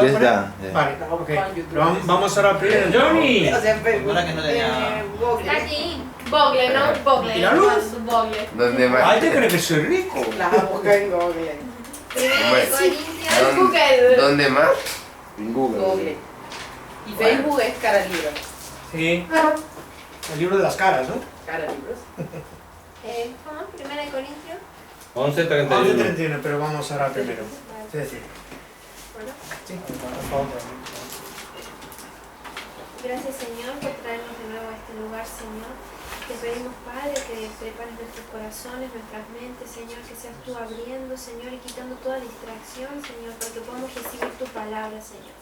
Ya está. Vale, ok. Vamos ahora primero. ¡Johnny! O sea, Ahora que no tenía... Google. Aquí. Bogle, ¿no? Bogle. ¿Y la luz? Bogle. ¿Dónde más? Ay, te crees que soy rico. La busca en Google. Primera de Bueno. Corintios. ¿Dónde, ¿dónde más? En Google. Google. Y Facebook es cara libro. Sí. El libro de las caras, ¿no? Cara libros. ¿Cómo? Primera de Corintios. 11:31. 11:31, pero vamos ahora primero. Es decir, Bueno. sí, por favor. Gracias, Señor, por traernos de nuevo a este lugar, Señor. Te pedimos, Padre, que prepares nuestros corazones, nuestras mentes, Señor, que seas tú abriendo, Señor, y quitando toda distracción, Señor, para que podamos recibir tu palabra, Señor.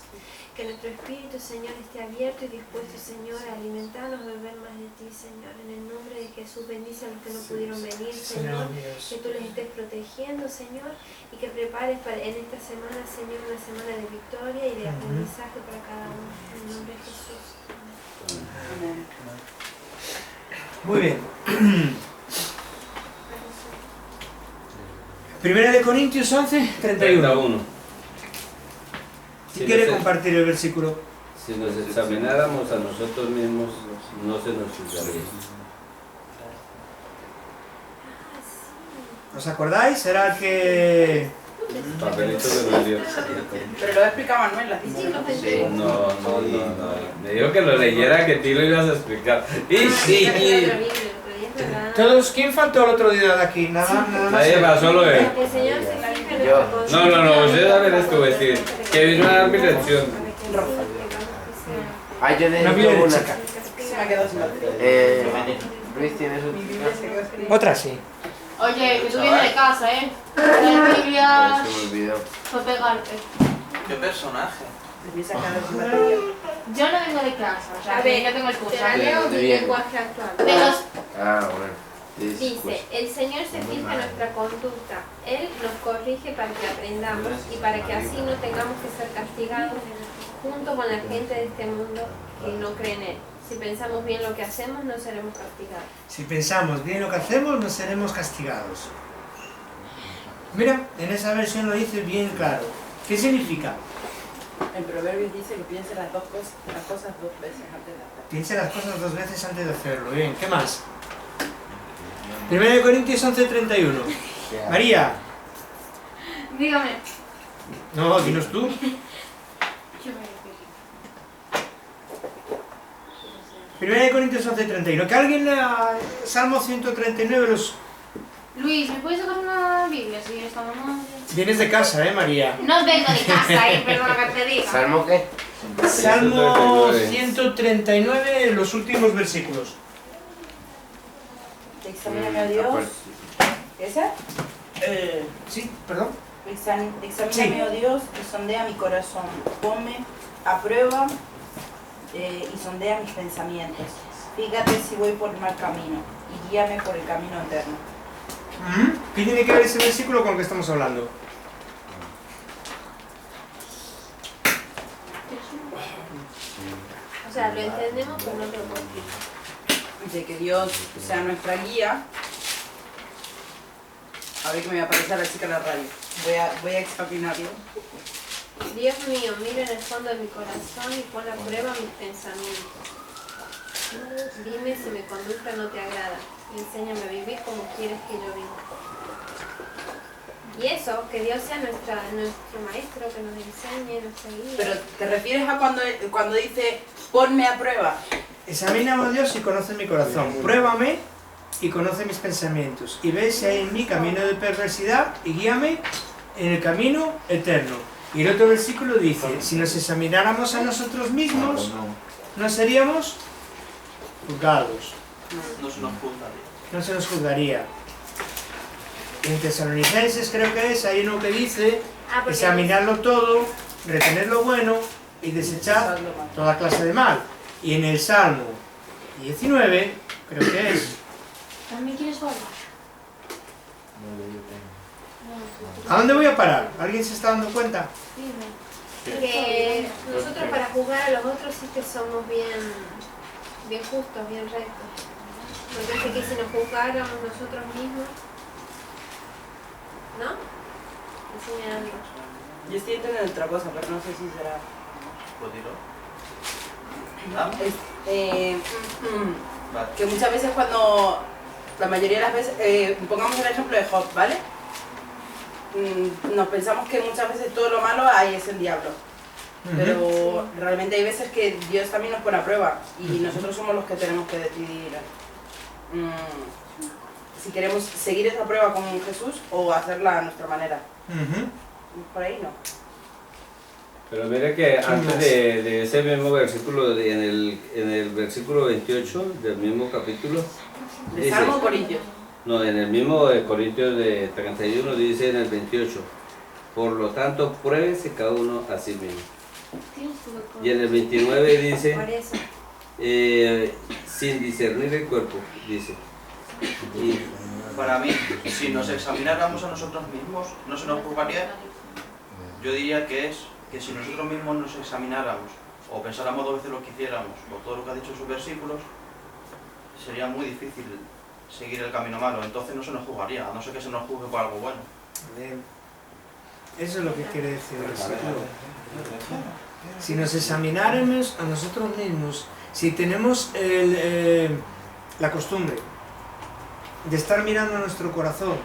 Que nuestro espíritu, Señor, esté abierto y dispuesto, Señor, a alimentarnos, a beber más de ti, Señor. En el nombre de Jesús, bendice a los que no pudieron venir, Señor. Que tú les estés protegiendo, Señor, y que prepares en esta semana, Señor, una semana de victoria y de aprendizaje para cada uno. En el nombre de Jesús. Amén. Muy bien. Primera de Corintios 11:31. 31. Si quiere compartir el versículo. Si nos examináramos a nosotros mismos, no se nos juzgaría. ¿Os acordáis? Era que... Papelito que nos dio. Pero lo explica Manuel, las Sí, distintas. lo pensé. No. Me dijo que lo leyera, que tú lo ibas a explicar. Y sí. Todos, ¿quién faltó el otro día de aquí? Nada más. Nadie va, solo él. Que el Señor se fije en Yo. nuestra conciencia. No, ustedes saben esto, decir, que vino a dar mi lección. Ah, yo Una necesito Biblia de una. chica. Se me ha quedado sin batería. Luis, ¿tienes Mi un...? Biblia se quedó sin Otra sí. Oye, que tú vienes de casa, ¿eh? La Biblia Se me olvidó. fue pegarte. ¿Qué personaje? Me se ha quedado sin batería. Yo no vengo de casa, o sea, A ver, yo tengo el te curso. la leo mi Bien. lenguaje actual. De los Ah, bueno. Dice, el Señor se fija en nuestra conducta. Él nos corrige para que aprendamos y para que así no tengamos que ser castigados junto con la gente de este mundo que no cree en Él. Si pensamos bien lo que hacemos, no seremos castigados. Si pensamos bien lo que hacemos, no seremos castigados. Mira, en esa versión lo dice bien claro. ¿Qué significa? En Proverbios dice que piense las cosas dos veces antes de hacerlas. Piense las cosas dos veces antes de hacerlo. Bien, ¿qué más? 1 Corintios 11:31. María. Dígame. No, dinos tú. Primera de Corintios 11:31. Que alguien lea Salmo 139 los... Luis, ¿me puedes sacar una Biblia si estamos mal? Vienes de casa, María. No vengo de casa, perdona que te diga. ¿Salmo qué? Salmo 139, los últimos versículos. Examíname a Dios. ¿Esa? Sí, perdón. Examíname, oh Dios, y sondea mi corazón. Ponme a prueba y sondea mis pensamientos. Fíjate si voy por el mal camino y guíame por el camino eterno. ¿Qué tiene que ver ese versículo con lo que estamos hablando? O sea, lo entendemos, pero no te lo puedo explicar. De que Dios sea nuestra guía. A ver que me va a aparecer la chica en la radio. Voy a examinarlo. Dios mío, mira en el fondo de mi corazón y pon a prueba mis pensamientos. Dime si mi conducta no te agrada y enséñame a vivir como quieres que yo viva. Y eso, que Dios sea nuestro maestro, que nos enseñe, nos guíe. Pero ¿te refieres a cuando dice ponme a prueba? Examíname a Dios y conoce mi corazón. Pruébame y conoce mis pensamientos. Y ve si hay en mí camino de perversidad y guíame en el camino eterno. Y el otro versículo dice, si nos examináramos a nosotros mismos, no seríamos juzgados. No se nos juzga. No se nos juzgaría. En Tesalonicenses creo que es, hay uno que dice, porque examinarlo todo, retener lo bueno y desechar toda clase de mal. Y en el Salmo 19, creo que es, ¿También quieres hablar? ¿a dónde voy a parar? ¿Alguien se está dando cuenta? que nosotros para juzgar a los otros sí que somos bien justos, bien rectos. Porque dice que si nos juzgáramos nosotros mismos, ¿no? Enseña a Dios. Yo estoy entendiendo otra cosa, pero no sé si será... Pues dilo. Vale. Que muchas veces cuando... La mayoría de las veces... pongamos el ejemplo de Job, ¿vale? Nos pensamos que muchas veces todo lo malo ahí es el diablo. Pero realmente hay veces que Dios también nos pone a prueba y nosotros somos los que tenemos que decidir si queremos seguir esa prueba con Jesús o hacerla a nuestra manera. Por ahí no. Pero mire que antes de ese mismo versículo, en el versículo 28 del mismo capítulo, ¿De dice, Salmo o Corintios? no, en el mismo de Corintios de 31 dice en el 28, por lo tanto pruébese cada uno a sí mismo. Y en el 29 dice, Por eso. sin discernir el cuerpo, dice. Y Para mí, si nos examináramos a nosotros mismos, no se nos juzgaría. Yo diría que es que si nosotros mismos nos examináramos o pensáramos 2 veces lo que hiciéramos por todo lo que ha dicho en sus versículos, sería muy difícil seguir el camino malo. Entonces no se nos juzgaría, a no ser que se nos juzgue por algo bueno. Eso es lo que quiere decir el versículo. Si nos examináramos a nosotros mismos, si tenemos la costumbre de estar mirando a nuestro corazón,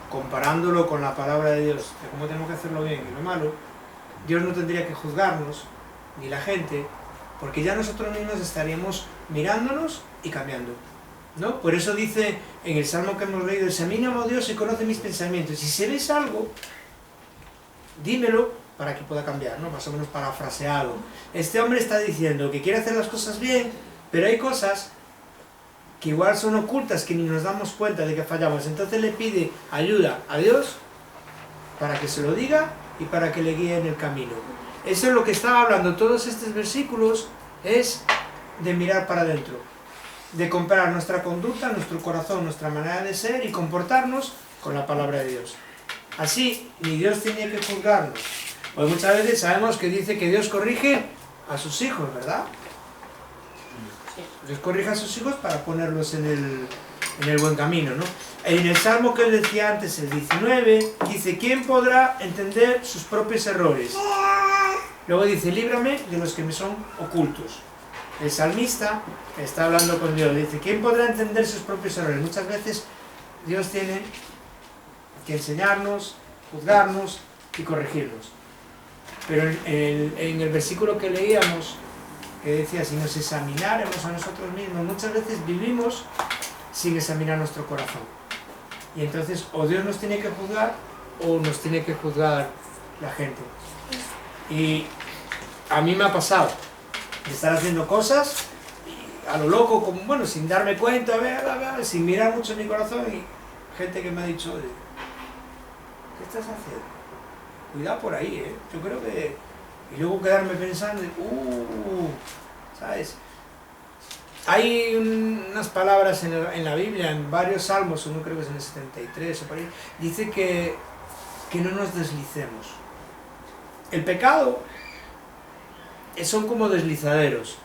comparándolo con la palabra de Dios, de cómo tenemos que hacerlo bien y lo malo, Dios no tendría que juzgarnos, ni la gente, porque ya nosotros mismos estaríamos mirándonos y cambiando, ¿no? Por eso dice en el Salmo que hemos leído, examíname, oh Dios, y conoce mis pensamientos. Y si ves algo, dímelo para que pueda cambiar, ¿no? Más o menos parafraseado. Este hombre está diciendo que quiere hacer las cosas bien, pero hay cosas que igual son ocultas, que ni nos damos cuenta de que fallamos. Entonces le pide ayuda a Dios para que se lo diga y para que le guíe en el camino. Eso es lo que estaba hablando todos estos versículos, es de mirar para adentro, de comparar nuestra conducta, nuestro corazón, nuestra manera de ser y comportarnos con la palabra de Dios. Así, ni Dios tiene que juzgarnos. Pues muchas veces sabemos que dice que Dios corrige a sus hijos, ¿verdad? Dios corrige a sus hijos para ponerlos en el buen camino, ¿no? En el Salmo que él decía antes, el 19, dice, ¿quién podrá entender sus propios errores? Luego dice, líbrame de los que me son ocultos. El salmista está hablando con Dios, dice, ¿quién podrá entender sus propios errores? Muchas veces Dios tiene que enseñarnos, juzgarnos y corregirnos. Pero en el versículo que leíamos, que decía, si nos examináramos a nosotros mismos, muchas veces vivimos sin examinar nuestro corazón. Y entonces o Dios nos tiene que juzgar o nos tiene que juzgar la gente. Y a mí me ha pasado de estar haciendo cosas a lo loco, como, bueno, sin darme cuenta, sin mirar mucho en mi corazón, y gente que me ha dicho, ¿qué estás haciendo? Cuidado por ahí, ¿eh? Yo creo que... Y luego quedarme pensando, ¿sabes? Hay unas palabras en la Biblia, en varios salmos, uno creo que es en el 73 o por ahí, dice que no nos deslicemos. El pecado son como deslizaderos,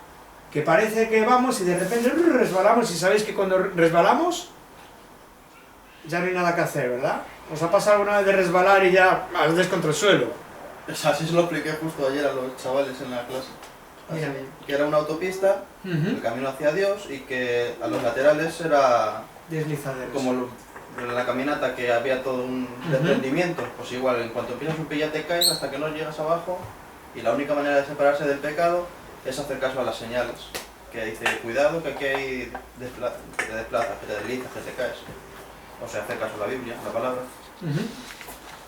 que parece que vamos y de repente resbalamos, y sabéis que cuando resbalamos ya no hay nada que hacer, ¿verdad? ¿Os ha pasado alguna vez de resbalar y ya des contra el suelo? Así se lo expliqué justo ayer a los chavales en la clase. Mira. Que era una autopista, el camino hacia Dios, y que a los laterales era Deslizaderos. como en la caminata, que había todo un desprendimiento. Pues igual, en cuanto empiezas un pie ya te caes hasta que no llegas abajo, y la única manera de separarse del pecado es hacer caso a las señales, que dice, cuidado que aquí hay que te desplazas, que te deslizas, que te caes. O sea, hacer caso a la Biblia, a la palabra.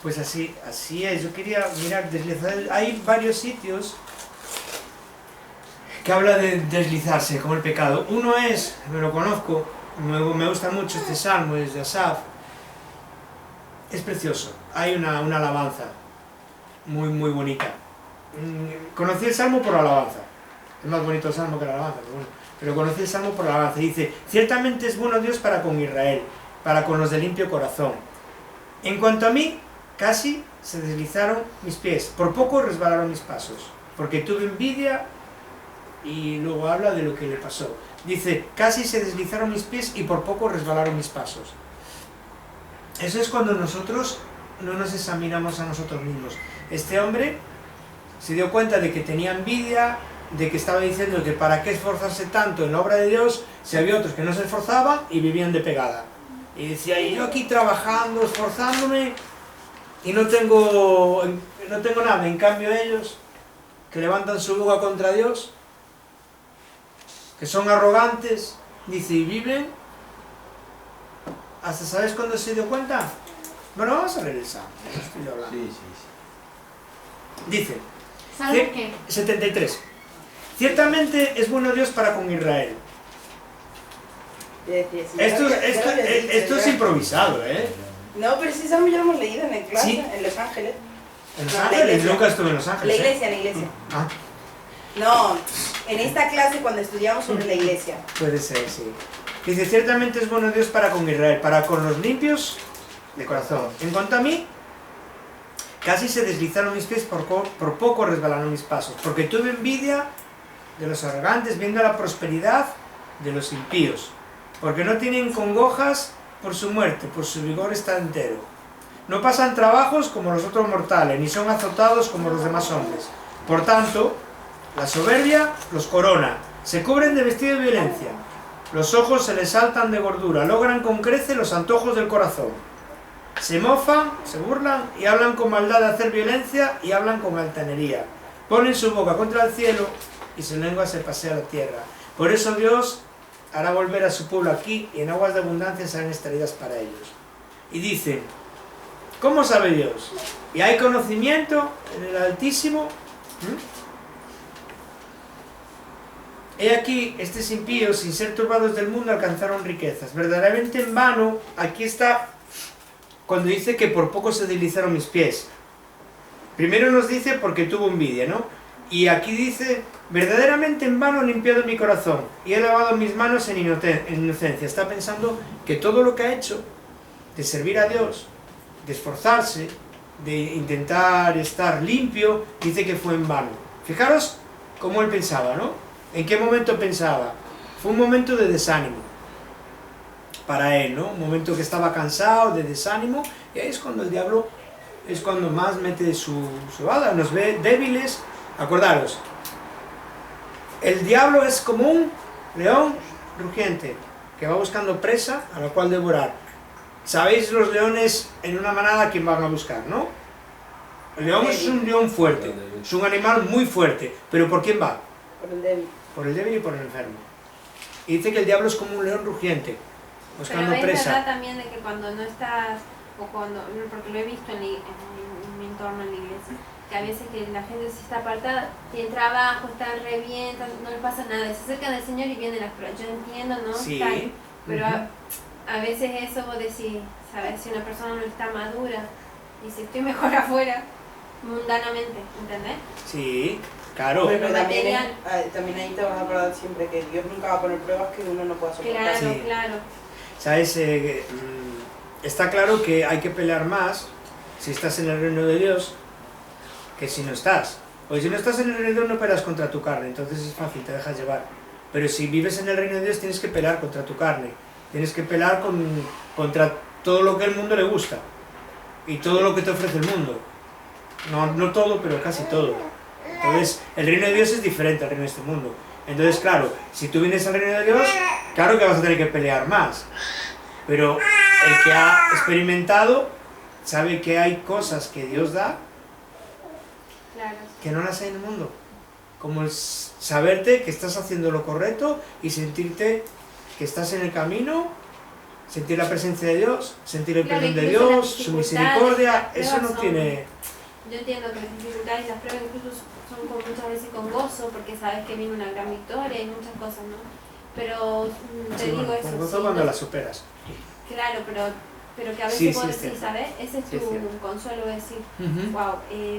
Pues así es. Yo quería mirar deslizar. Hay varios sitios que habla de deslizarse, como el pecado. Uno es, me lo conozco, me gusta mucho este salmo, es de Asaf. Es precioso. Hay una alabanza muy, muy bonita. Conocí el salmo por la alabanza. Es más bonito el salmo que la alabanza, pero conocí el salmo por la alabanza. Dice, ciertamente es bueno Dios para con Israel, para con los de limpio corazón. En cuanto a mí, casi se deslizaron mis pies, por poco resbalaron mis pasos, porque tuve envidia. Y luego habla de lo que le pasó. Dice, casi se deslizaron mis pies y por poco resbalaron mis pasos. Eso es cuando nosotros no nos examinamos a nosotros mismos. Este hombre se dio cuenta de que tenía envidia, de que estaba diciendo que para qué esforzarse tanto en la obra de Dios si había otros que no se esforzaban y vivían de pegada. Y decía, y yo aquí trabajando, esforzándome y no tengo nada. En cambio ellos, que levantan su boca contra Dios, que son arrogantes, dice, y viven, ¿hasta sabes cuándo se dio cuenta? Bueno, vamos a leer el Salmo, estoy hablando. Sí, sí, Dice, ¿Salmo qué? 73. Ciertamente es bueno Dios para con Israel. Esto es improvisado, ¿eh? No, pero sí, Salmo ya lo hemos leído en el clase, ¿Sí? en Los Ángeles. En Los No, la Ángeles, iglesia. nunca estuve en Los La Ángeles. iglesia, la iglesia. Ah, No, en esta clase cuando estudiamos sobre la iglesia. puede ser, sí. Dice, ciertamente es bueno Dios para con Israel, para con los limpios de corazón. En cuanto a mí, casi se deslizaron mis pies, por poco resbalaron mis pasos, porque tuve envidia de los arrogantes, viendo la prosperidad de los impíos, porque no tienen congojas por su muerte, por su vigor está entero. No pasan trabajos como los otros mortales, ni son azotados como los demás hombres. Por tanto, la soberbia los corona, se cubren de vestido de violencia, los ojos se les saltan de gordura, logran con creces los antojos del corazón. Se mofan, se burlan y hablan con maldad de hacer violencia y hablan con altanería. Ponen su boca contra el cielo y su lengua se pasea a la tierra. Por eso Dios hará volver a su pueblo aquí y en aguas de abundancia serán extraídas para ellos. Y dice, ¿cómo sabe Dios? ¿Y hay conocimiento en el Altísimo? He aquí, estos impíos, sin ser turbados del mundo, alcanzaron riquezas. Verdaderamente en vano, aquí está cuando dice que por poco se deslizaron mis pies. Primero nos dice porque tuvo envidia, ¿no? Y aquí dice, verdaderamente en vano he limpiado mi corazón y he lavado mis manos en inocencia. Está pensando que todo lo que ha hecho, de servir a Dios, de esforzarse, de intentar estar limpio, dice que fue en vano. Fijaros cómo él pensaba, ¿no? ¿En qué momento pensaba? Fue un momento de desánimo para él, ¿no? Un momento que estaba cansado, de desánimo, y ahí es cuando el diablo es cuando más mete su bala, nos ve débiles. Acordaros, el diablo es como un león rugiente que va buscando presa a la cual devorar. ¿Sabéis los leones en una manada quién van a buscar, no? El león es un león fuerte, es un animal muy fuerte, pero ¿por quién va? Por el débil. Por el débil y por el enfermo. Y dice que el diablo es como un león rugiente, buscando Pero es presa. verdad también de que cuando no estás, o cuando, porque lo he visto en mi entorno en la iglesia, que a veces que la gente se está apartada, tiene trabajo, están re bien, no les pasa nada, se acercan al Señor y vienen las pruebas. Yo entiendo, ¿no? Sí. Tal, pero Ujú. a veces eso vos decís, ¿sabes? Si una persona no está madura, dice, estoy mejor afuera, mundanamente, ¿entendés? Sí, claro. Pero también, material. también ahí te vas a acordar siempre que Dios nunca va a poner pruebas que uno no pueda soportar. Claro, Sí. claro. ¿Sabes? Está claro que hay que pelear más si estás en el reino de Dios que si no estás. Porque si no estás en el reino de Dios no peleas contra tu carne, entonces es fácil, te dejas llevar. Pero si vives en el reino de Dios tienes que pelear contra tu carne, tienes que pelear contra todo lo que el mundo le gusta y todo lo que te ofrece el mundo. No todo, pero casi todo. Entonces, el reino de Dios es diferente al reino de este mundo. Entonces, claro, si tú vienes al reino de Dios, claro que vas a tener que pelear más. Pero el que ha experimentado sabe que hay cosas que Dios da Claro. que no las hay en el mundo. Como el saberte que estás haciendo lo correcto y sentirte que estás en el camino, sentir la presencia de Dios, sentir el Claro, perdón de incluso las Dios, su dificultades, misericordia, las eso no pruebas son- tiene... Yo entiendo que las dificultades y las pruebas incluso son muchas veces con gozo, porque sabes que viene una gran victoria y muchas cosas, ¿no? Pero te Sí, digo bueno, eso, con gozo sí, cuando no- la superas. claro, pero que a veces Sí, vos sí, es decís, cierto. ¿sabes? Ese es Sí, es tu cierto. consuelo, decir, Ujú. wow,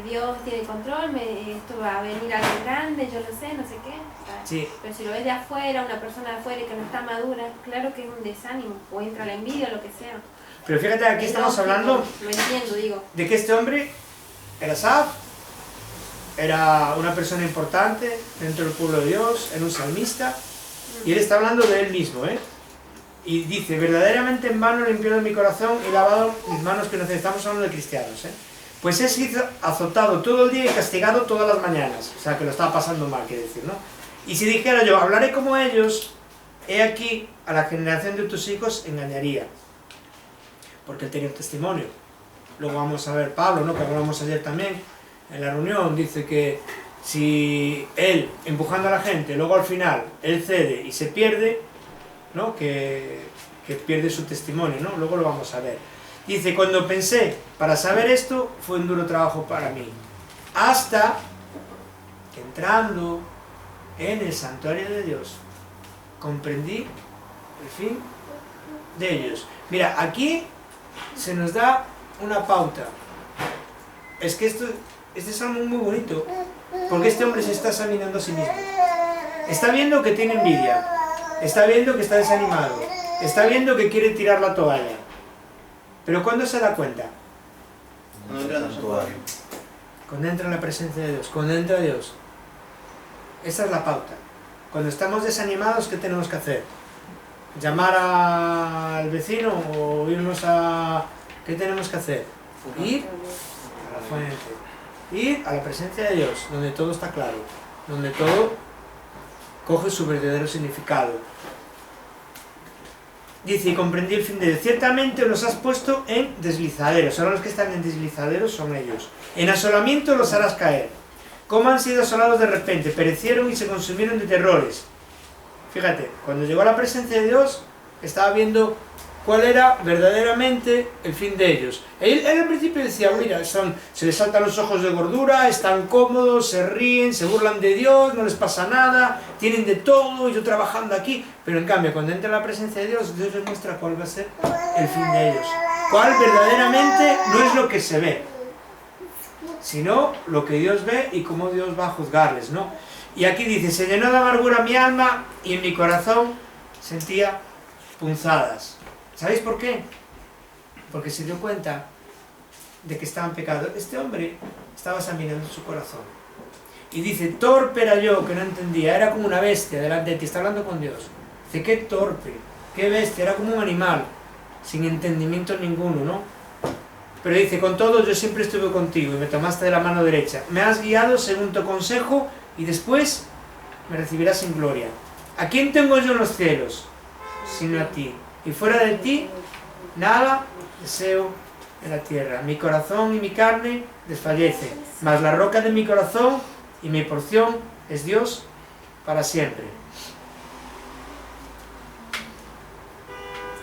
Dios tiene control, esto va a venir algo grande, yo lo sé, no sé qué. ¿sabes? Sí, Pero si lo ves de afuera, una persona de afuera y que no está madura, claro que es un desánimo, o entra la envidia o lo que sea. pero fíjate, aquí Es estamos lógico, hablando Lo entiendo, digo. de que este hombre era Asaf, era una persona importante dentro del pueblo de Dios, era un salmista, y él está hablando de él mismo, ¿eh? Y dice, verdaderamente en vano he limpiado mi corazón y lavado mis manos, que nos estamos hablando de cristianos, ¿eh? pues he sido azotado todo el día y castigado todas las mañanas. O sea, que lo estaba pasando mal, quiere decir, ¿no? Y si dijera yo, hablaré como ellos, he aquí, a la generación de tus hijos engañaría. Porque él tenía un testimonio. Luego vamos a ver Pablo, ¿no? Que hablamos ayer también en la reunión, dice que si él, empujando a la gente, luego al final, él cede y se pierde, ¿no? Que pierde su testimonio, ¿no? Luego lo vamos a ver. Dice, cuando pensé para saber esto, fue un duro trabajo para mí. Hasta que entrando en el santuario de Dios, comprendí el fin de ellos. Mira, aquí se nos da una pauta. Es que este es algo muy bonito, porque este hombre se está examinando a sí mismo. Está viendo que tiene envidia, está viendo que está desanimado, está viendo que quiere tirar la toalla. Pero ¿cuándo se da cuenta? No entra en el santuario. Cuando entra en la presencia de Dios, cuando entra Dios. Esa es la pauta. Cuando estamos desanimados, ¿qué tenemos que hacer? ¿Llamar al vecino o irnos a...? ¿Qué tenemos que hacer? Ir a la fuente. Ir a la presencia de Dios, donde todo está claro, donde todo coge su verdadero significado. Dice, y comprendí el fin de Dios. Ciertamente los has puesto en deslizaderos. Ahora los que están en deslizaderos son ellos. En asolamiento los harás caer. ¿Cómo han sido asolados de repente? Perecieron y se consumieron de terrores. Fíjate, cuando llegó a la presencia de Dios, estaba viendo cuál era verdaderamente el fin de ellos. Él al principio decía, mira, se les saltan los ojos de gordura, están cómodos, se ríen, se burlan de Dios, no les pasa nada, tienen de todo, yo trabajando aquí. Pero en cambio, cuando entra en la presencia de Dios, Dios les muestra cuál va a ser el fin de ellos. Cuál verdaderamente no es lo que se ve, sino lo que Dios ve y cómo Dios va a juzgarles, ¿no? Y aquí dice, se llenó de amargura mi alma y en mi corazón sentía punzadas. ¿Sabéis por qué? Porque se dio cuenta de que estaba en pecado. Este hombre estaba examinando su corazón. Y dice, torpe era yo, que no entendía, era como una bestia delante de ti, está hablando con Dios. Dice, qué torpe, qué bestia, era como un animal, sin entendimiento ninguno, ¿no? Pero dice, con todo yo siempre estuve contigo y me tomaste de la mano derecha. Me has guiado según tu consejo y después me recibirás en gloria. ¿A quién tengo yo en los cielos? Sino a ti. Y fuera de ti, nada deseo en la tierra. Mi corazón y mi carne desfallecen, mas la roca de mi corazón y mi porción es Dios para siempre.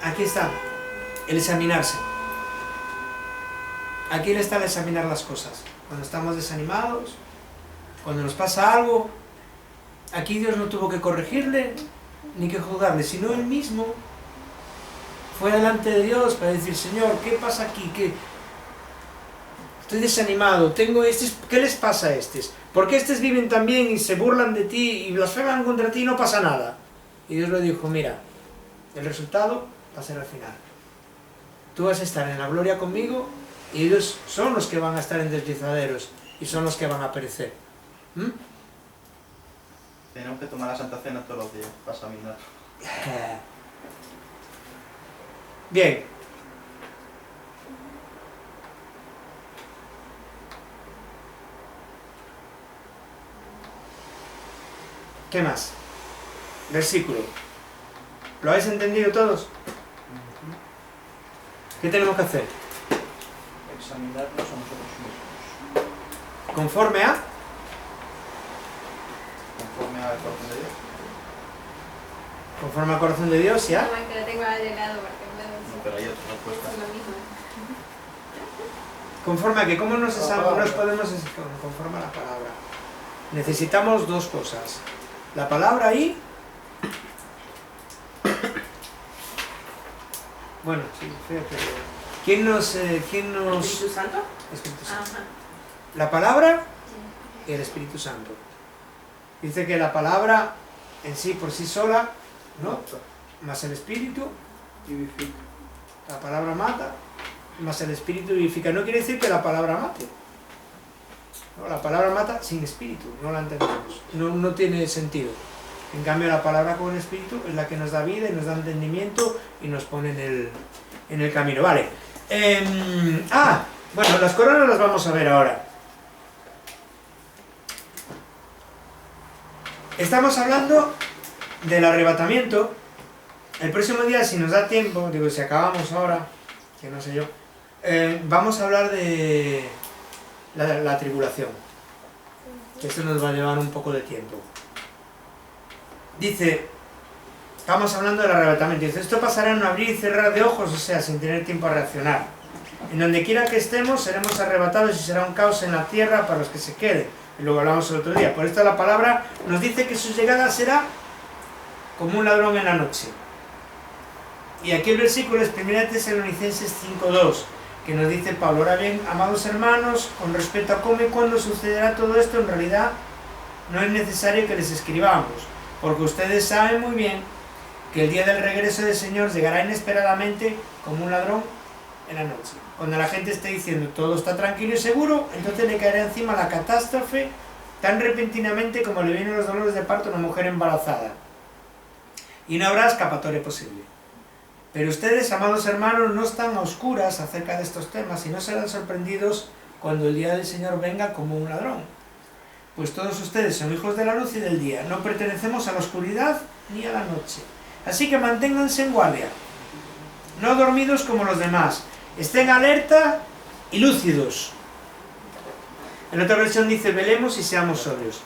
Aquí está el examinarse. Aquí está el examinar las cosas. Cuando estamos desanimados, cuando nos pasa algo, aquí Dios no tuvo que corregirle ni que juzgarle, sino Él mismo fue delante de Dios para decir, Señor, ¿qué pasa aquí? ¿Qué? Estoy desanimado, tengo estos, ¿qué les pasa a estos? ¿Por qué estos viven tan bien y se burlan de ti y blasfeman contra ti y no pasa nada? Y Dios le dijo, mira, el resultado va a ser al final. Tú vas a estar en la gloria conmigo y ellos son los que van a estar en deslizaderos y son los que van a perecer. Tenemos que tomar la Santa Cena todos los días para examinar. Bien. ¿Qué más? Versículo. ¿Lo habéis entendido todos? ¿Qué tenemos que hacer? Examinarnos a nosotros mismos. Conforme a... Conforme al corazón de Dios. Conforme al corazón de Dios, ¿ya? No, es que lo tengo de lado porque No, pero hay otra respuesta. es lo mismo. Conforme a que, ¿cómo nos podemos conforme a la palabra? Necesitamos dos cosas. La palabra ahí... Bueno, sí, fíjate. ¿Quién nos...? ¿Espíritu Santo? Espíritu Santo. Ajá. La palabra y el Espíritu Santo. Dice que la palabra en sí, por sí sola, ¿no? Más el Espíritu vivifica. La palabra mata, más el Espíritu vivifica. No quiere decir que la palabra mate. ¿No? La palabra mata sin Espíritu, no la entendemos. No tiene sentido. En cambio, la palabra con el Espíritu es la que nos da vida y nos da entendimiento y nos pone en el camino. Vale. Bueno, las coronas las vamos a ver ahora. Estamos hablando del arrebatamiento. El próximo día, si nos da tiempo, digo, si acabamos ahora, que no sé yo, vamos a hablar de la tribulación. Esto nos va a llevar un poco de tiempo. Dice, estamos hablando del arrebatamiento. Dice, esto pasará en un abrir y cerrar de ojos, o sea, sin tener tiempo a reaccionar. En donde quiera que estemos, seremos arrebatados y será un caos en la tierra para los que se queden. Y luego hablamos el otro día. Por esto la palabra nos dice que su llegada será como un ladrón en la noche. Y aquí el versículo es 1 Tesalonicenses 5:2, que nos dice Pablo: ahora bien, amados hermanos, con respecto a cómo y cuándo sucederá todo esto, en realidad no es necesario que les escribamos, porque ustedes saben muy bien que el día del regreso del Señor llegará inesperadamente como un ladrón en la noche. Cuando la gente esté diciendo todo está tranquilo y seguro, entonces le caerá encima la catástrofe tan repentinamente como le vienen los dolores de parto a una mujer embarazada. Y no habrá escapatoria posible. Pero ustedes, amados hermanos, no están a oscuras acerca de estos temas y no serán sorprendidos cuando el día del Señor venga como un ladrón. Pues todos ustedes son hijos de la luz y del día. No pertenecemos a la oscuridad ni a la noche. Así que manténganse en guardia, no dormidos como los demás. Estén alerta y lúcidos. En otra versión dice, velemos y seamos sobrios.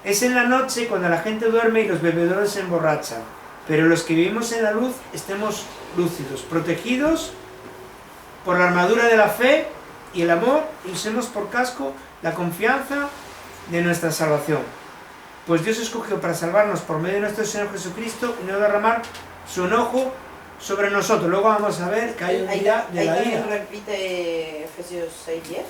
Es en la noche cuando la gente duerme y los bebedores se emborrachan. Pero los que vivimos en la luz, estemos lúcidos, protegidos por la armadura de la fe y el amor, y usemos por casco la confianza de nuestra salvación. Pues Dios escogió para salvarnos por medio de nuestro Señor Jesucristo y no derramar su enojo sobre nosotros. Luego vamos a ver que hay un día de la ira. repite Efesios 6:10.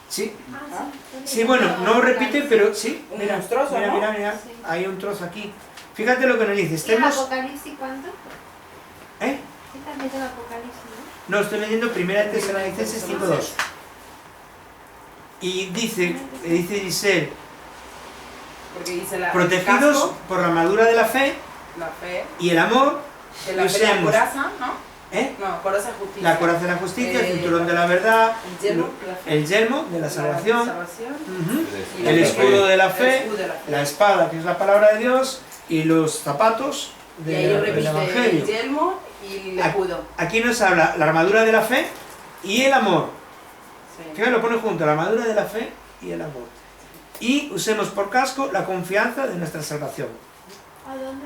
Sí, Ah, sí, bueno, no repite, pero sí. Un Mira, trozo, mira, ¿no? mira, mira. Sí. Hay un trozo aquí. Fíjate lo que nos dice. ¿Y Estemos... Apocalipsis cuánto? ¿Eh? ¿Qué estás leyendo Apocalipsis, no? No, estoy leyendo 1 Tesalonicenses 5:2. Y dice Giselle, porque dice la protegidos casco, por la armadura de la fe la fe, y el amor, de la fe, la usemos, coraza, ¿no? ¿eh? No, coraza es justicia. La coraza de la justicia, el Eh, cinturón de la verdad, El yelmo, la fe, el yelmo de la salvación, ujú, y la el fe, escudo de la el fe, escudo de la fe. la espada, que es la palabra de Dios, y los zapatos Y ahí del repite el Evangelio. yelmo y el escudo. Aquí nos habla la armadura de la fe y el amor. Sí. Fíjate, lo pone junto, la armadura de la fe y el amor. Y usemos por casco la confianza de nuestra salvación. ¿A dónde?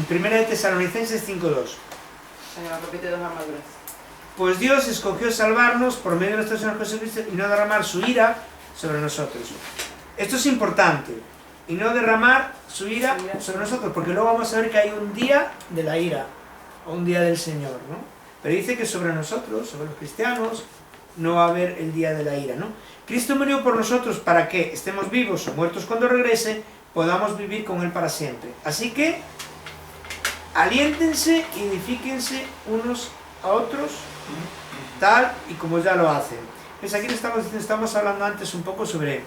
Primera de Tesalonicenses 5:2. Repite dos armaduras. Pues Dios escogió salvarnos por medio de nuestro Señor Jesucristo y no derramar su ira sobre nosotros. Esto es importante. Y no derramar su ira sobre nosotros, porque luego vamos a ver que hay un día de la ira, o un día del Señor, ¿no? Pero dice que sobre nosotros, sobre los cristianos, no va a haber el día de la ira, ¿no? Cristo murió por nosotros para que estemos vivos o muertos cuando regrese, podamos vivir con Él para siempre. Así que, aliéntense y edifíquense unos a otros, tal y como ya lo hacen. Pues aquí estamos hablando antes un poco sobre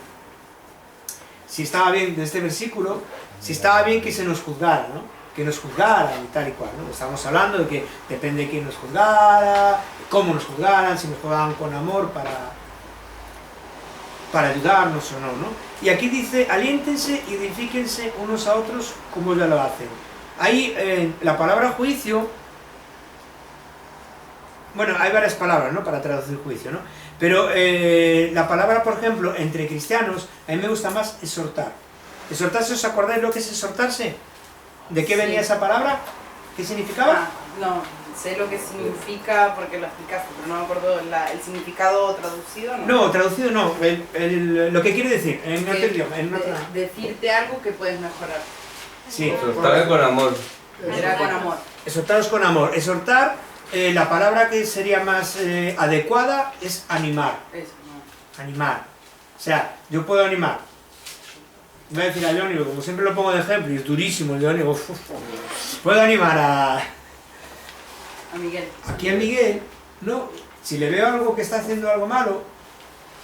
si estaba bien, de este versículo, si estaba bien que se nos juzgara, ¿no? Que nos juzgaran y tal y cual, ¿no? Estamos hablando de que depende de quién nos juzgara, cómo nos juzgaran, si nos juzgaban con amor para ayudarnos o no, ¿no? Y aquí dice, aliéntense y edifíquense unos a otros como ya lo hacen. Ahí la palabra juicio, bueno, hay varias palabras, ¿no? Para traducir juicio, ¿no? Pero la palabra, por ejemplo, entre cristianos, a mí me gusta más exhortar. ¿Exhortarse, os acordáis lo que es exhortarse? ¿De qué venía esa palabra? ¿Qué significaba? Ah, no, sé lo que significa porque lo explicaste, pero no me acuerdo el significado traducido. No, traducido no, lo que quiere decir, en otro idioma, en otra... Decirte algo que puedes mejorar. Sí, Exhortar con amor. Era con amor. exhortaros con amor. Exhortar, la palabra que sería más adecuada es animar. Eso, no. Animar. O sea, yo puedo animar. Voy a decir a Johnny, como siempre lo pongo de ejemplo, y es durísimo el Johnny, puedo animar a Miguel. aquí a Miguel, ¿no? Si le veo algo que está haciendo algo malo,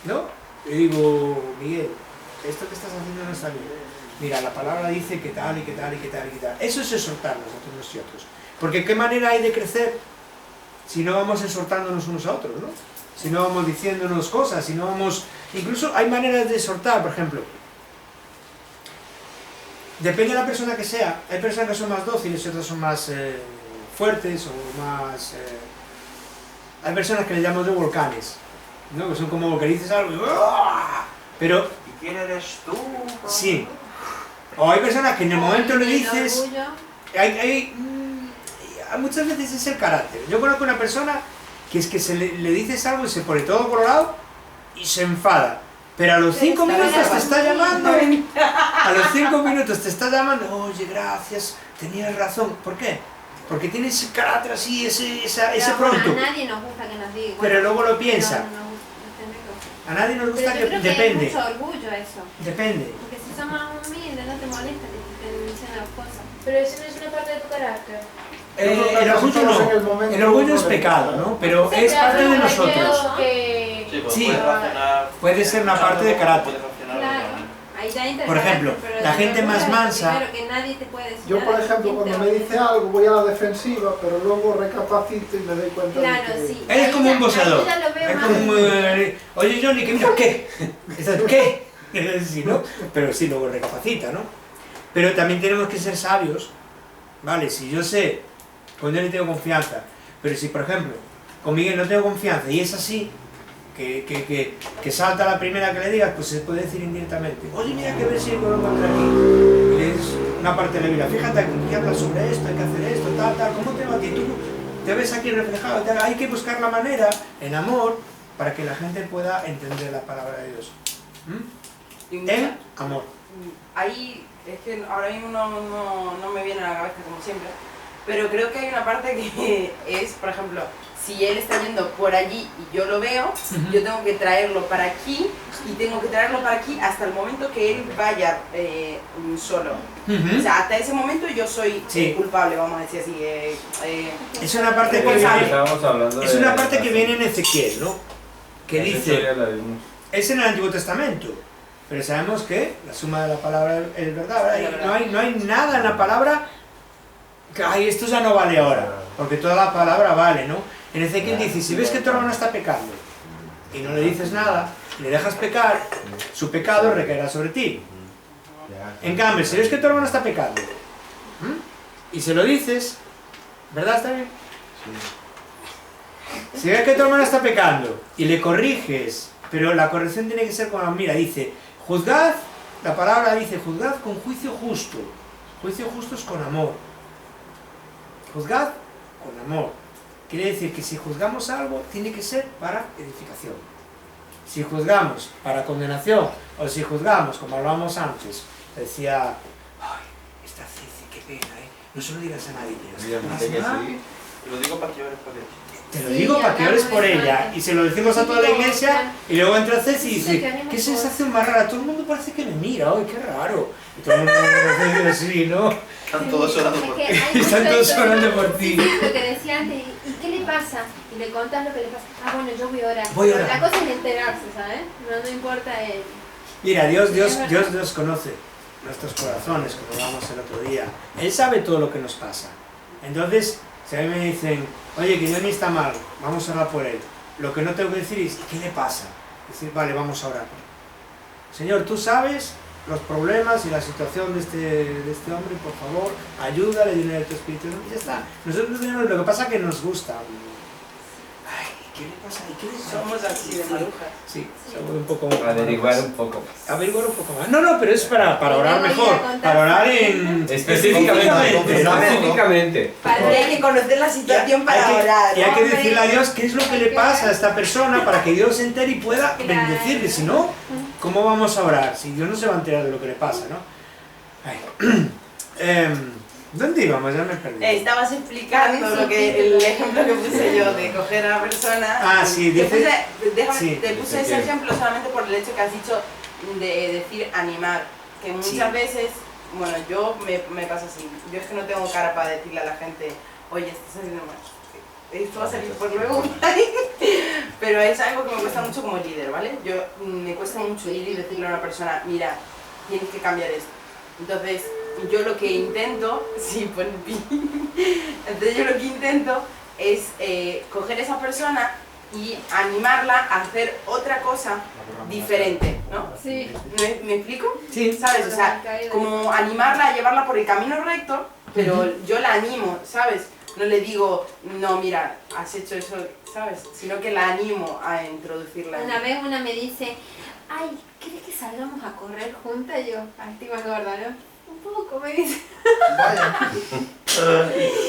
¿no? Le digo, Miguel, esto que estás haciendo no está bien. Mira, la palabra dice que tal y que tal y que tal y que tal. Eso es exhortarnos entre unos y otros. Porque ¿qué manera hay de crecer si no vamos exhortándonos unos a otros, ¿no? Si no vamos diciéndonos cosas, si no vamos... Incluso hay maneras de exhortar, por ejemplo. Depende de la persona que sea. Hay personas que son más dóciles y otras son más fuertes o más... Hay personas que le llamamos de volcanes, ¿no? Que son como que dices algo y... ¡Uah! Pero... ¿Y quién eres tú? Sí. O hay personas que en el momento le El dices... orgullo. Muchas veces es el carácter. Yo conozco una persona que es que le dices algo y se pone todo colorado y se enfada. Pero a los 5 minutos te está llamando. A los 5 minutos te está llamando. Oye, gracias, tenías razón. ¿Por qué? Porque tiene ese carácter así, ese Pero pronto. a nadie nos gusta que nos digan. Pero luego lo piensa. No, A nadie nos gusta pero yo creo que depende. es mucho orgullo eso. Depende. Porque si somos humildes no te molesta que te mencionen las cosas. Pero eso no es una parte de tu carácter. El orgullo no. El orgullo es pecado, ¿no? Pero es parte de nosotros. Sí, pues Sí. puede racionar. Puede ser una parte de carácter. Puede racionar Claro. orgánico. Ahí ya entra el Por ejemplo, carácter, pero la el gente más orgullo es mansa- primero que nadie te puede decir Yo, por nada, ejemplo, ¿quién te cuando va me a dice decir? algo voy a la defensiva, pero luego recapacito y me doy cuenta Claro, de que... sí. Él es como Ahí un ya- boxeador. ahí ya lo veo Es más. como oye Johnny, que mira, ¿qué? ¿Qué? Sí, ¿no? Pero sí, luego recapacita, ¿no? Pero también tenemos que ser sabios, ¿vale? Si yo sé, con él le tengo confianza, pero si, por ejemplo, con Miguel no tengo confianza y es así, que salta la primera que le digas, pues se puede decir indirectamente, oye, mira qué versículo encontré aquí. Y le dices una parte de la Biblia, fíjate que habla sobre esto, hay que hacer esto, tal, ¿cómo te va a ti? Tú te ves aquí reflejado, tal. Hay que buscar la manera, en amor, para que la gente pueda entender la palabra de Dios. En amor. Ahí, es que ahora mismo no me viene a la cabeza como siempre, pero creo que hay una parte que es, por ejemplo, si él está yendo por allí y yo lo veo, yo tengo que traerlo para aquí y tengo que traerlo para aquí hasta el momento que él vaya solo. O sea, hasta ese momento yo soy Sí. culpable, vamos a decir así. Es una parte que Responsable. viene, Estábamos hablando es de una parte la- que viene en Ezequiel, ¿no? Que esa dice, historia la vimos. es en el Antiguo Testamento, pero sabemos que la suma de la palabra es verdad, ¿verdad? Es verdad. No hay nada en la palabra que, ay, esto ya no vale ahora, porque toda la palabra vale, ¿no? En Ezequiel dice, si ves que tu hermano está pecando y no le dices nada, le dejas pecar, su pecado recaerá sobre ti. En cambio, si ves que tu hermano está pecando y se lo dices, ¿verdad? ¿Está bien? Si ves que tu hermano está pecando y le corriges, pero la corrección tiene que ser con, mira, dice, juzgad, la palabra dice, juzgad con juicio justo. Juicio justo es con amor. Juzgad con amor. Quiere decir que si juzgamos algo, tiene que ser para edificación. Si juzgamos para condenación, o si juzgamos, como hablábamos antes, decía, ay, esta Ceci, qué pena, no se lo digas a nadie. Obviamente que sí. Lo digo para que ores por él. Te lo Sí, digo para que ores hablamos por de eso ella, antes. y se lo decimos a toda la iglesia, y luego entra Ceci y Sí, dice, que haremos qué por- sensación más rara, todo el mundo parece que me mira, ¡ay, qué raro! Y todo el mundo me dice así, ¿no? Están todos orando Es por que ti. hay Y están mucho todos eso, orando por ti. Sí, lo que decía antes, ¿y qué le pasa? Y le contás lo que le pasa. Ah, bueno, yo voy a orar. Voy a Pero orar. la cosa es enterarse, ¿sabes? No importa el... Mira, Dios Es verdad. conoce nuestros corazones, como hablábamos el otro día. Él sabe todo lo que nos pasa. Entonces, si a mí me dicen, oye, que Johnny está mal, vamos a orar por él. Lo que no tengo que decir es, ¿qué le pasa? Decir, vale, vamos a orar. Señor, tú sabes los problemas y la situación de este hombre, por favor, ayúdale, llena de tu espíritu. Y ya está. Nosotros tenemos, lo que pasa es que nos gusta. Ay, ¿qué le pasa? ¿Y qué le pasa? Somos así de marujas. Sí, somos un poco Averiguar un poco más. averiguar un poco más. No, pero es para orar Luego ir a mejor, contar para orar también. Específicamente. ¿no? Específicamente. Porque hay que conocer la situación para Hay que- orar. Y hay que Hombre. decirle a Dios qué es lo que le pasa a esta persona para que Dios se entere y pueda Claro. bendecirle. Si no, ¿cómo vamos a orar? Si Dios no se va a enterar de lo que le pasa, ¿no? Ay. ¿Dónde íbamos? Ya me perdí. Estabas explicando lo que, el ejemplo que puse yo de coger a la persona. Ah, sí, te dices- puse, déjame, sí, te puse sí, ese sí. ejemplo solamente por el hecho que has dicho de decir animar. Que muchas Sí. veces, bueno, yo me pasa así. Yo es que no tengo cara para decirle a la gente, oye, estás haciendo mal. Esto va a salir por luego. Pero es algo que me cuesta mucho como líder, ¿vale? Yo me cuesta mucho ir y decirle a una persona, mira, tienes que cambiar esto. Entonces, yo lo que intento, sí, pon el pi. Entonces yo lo que intento es coger a esa persona y animarla a hacer otra cosa diferente, ¿no? Sí. ¿Me explico? Sí. ¿Sabes? O sea, como animarla a llevarla por el camino recto, pero yo la animo, ¿sabes? No le digo, no, mira, has hecho eso, ¿sabes? Sino que la animo a introducirla. Una vez una me dice, ay, ¿quieres que salgamos a correr juntas? Yo, ay, estoy más gorda, ¿no? Un poco, me dice. Vaya.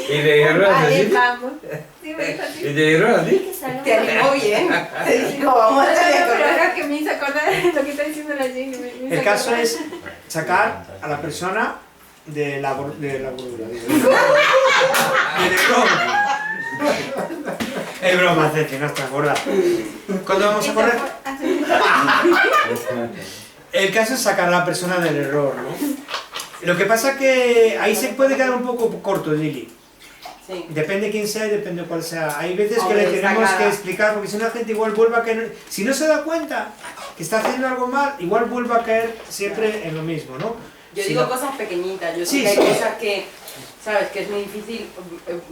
¿Y te dijeron Vale, así? vamos. Sí, me dijo ¿Y así. te dijeron así? ¿Quieres que salgamos Te animó bien. Te digo, vamos a salir a Pero correr. ahora que me hizo acordar de lo que está diciendo la Jenny. me hizo El caso acordar. es sacar a la persona de la gordura. Del error. Es broma, Ceci, no estás gorda. ¿Cuándo vamos a correr? El caso es sacar a la persona del error, ¿no? Lo que pasa que ahí se puede quedar un poco corto, Lili. Sí. Depende quién sea y depende cuál sea. Hay veces que Hombre, le tenemos está que clara. explicar, porque si no la gente igual vuelve a caer... Si no se da cuenta que está haciendo algo mal, igual vuelve a caer siempre en lo mismo, ¿no? Yo Si digo no- cosas pequeñitas, yo sé Sí, que hay sí. cosas que, ¿sabes? Que es muy difícil,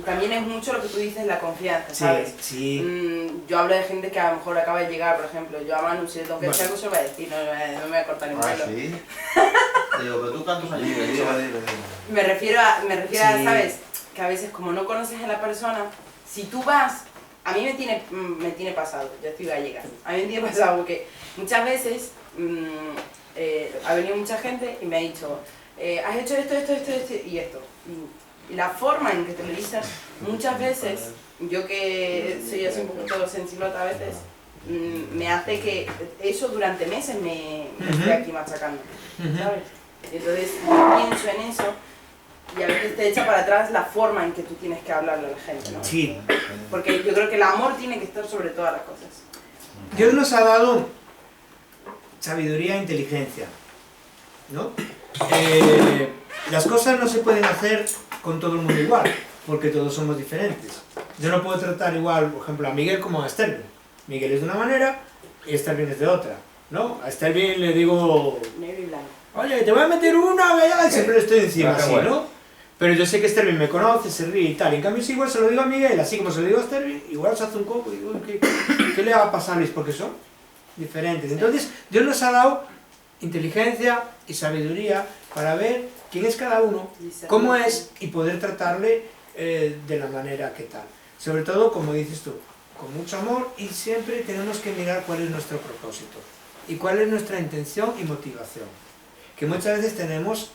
también es mucho lo que tú dices, la confianza, ¿sabes? Sí. Yo hablo de gente que a lo mejor acaba de llegar, por ejemplo, yo a Manu, si le tengo que decir Bueno. algo, se lo voy a decir, no me voy a cortar el Ah, pelo. sí. Digo, pero tú cuántos años tienes. Me refiero a, Sí. ¿sabes? Que a veces como no conoces a la persona, si tú vas, a mí me tiene pasado, yo estoy gallega, a mí me tiene pasado porque muchas veces ha venido mucha gente y me ha dicho, has hecho esto y esto. Y la forma en que te lo dicen, muchas veces, yo que soy así un poquito sensiblota a veces, me hace que eso durante meses me esté aquí machacando, ¿sabes? Y entonces pienso en eso y a veces te echa para atrás la forma en que tú tienes que hablarle a la gente, ¿no? Sí. Porque yo creo que el amor tiene que estar sobre todas las cosas. Dios nos ha dado sabiduría e inteligencia, ¿no? Las cosas no se pueden hacer con todo el mundo igual, porque todos somos diferentes. Yo no puedo tratar igual, por ejemplo, a Miguel como a Sterling. Miguel es de una manera y Sterling es de otra, ¿no? A Sterling le digo, Negro y blanco. oye, te voy a meter una, vea, y siempre le estoy encima, Ah, qué así, bueno. ¿no? Pero yo sé que Sterling me conoce, se ríe y tal. En cambio, si igual se lo digo a Miguel, así como se lo digo a Sterling, igual se hace un coco y digo, ¿qué le va a pasar, Luis? Porque son diferentes. Entonces, Dios nos ha dado inteligencia y sabiduría para ver quién es cada uno, cómo es y poder tratarle de la manera que tal. Sobre todo, como dices tú, con mucho amor y siempre tenemos que mirar cuál es nuestro propósito y cuál es nuestra intención y motivación. Que muchas veces tenemos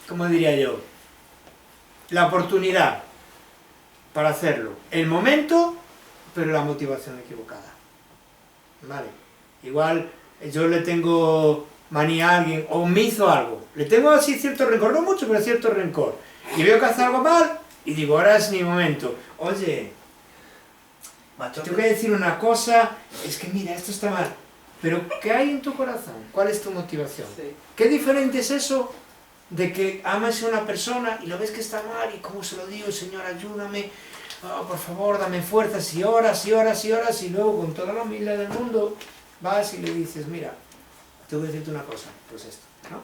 ¿cómo diría yo? La oportunidad para hacerlo. El momento, pero la motivación equivocada. ¿Vale? Igual yo le tengo manía a alguien o me hizo algo. Le tengo así cierto rencor, no mucho, pero cierto rencor. Y veo que hace algo mal y digo, ahora es mi momento. Oye, tengo que decir una cosa, es que mira, esto está mal. Pero ¿qué hay en tu corazón? ¿Cuál es tu motivación? Sí. ¿Qué diferente es eso de que amas a una persona y lo ves que está mal y cómo se lo digo, Señor, ayúdame, oh, por favor, dame fuerzas y horas y horas y horas y luego con toda la humildad del mundo vas y le dices, mira, tengo que decirte una cosa, pues esto, ¿no?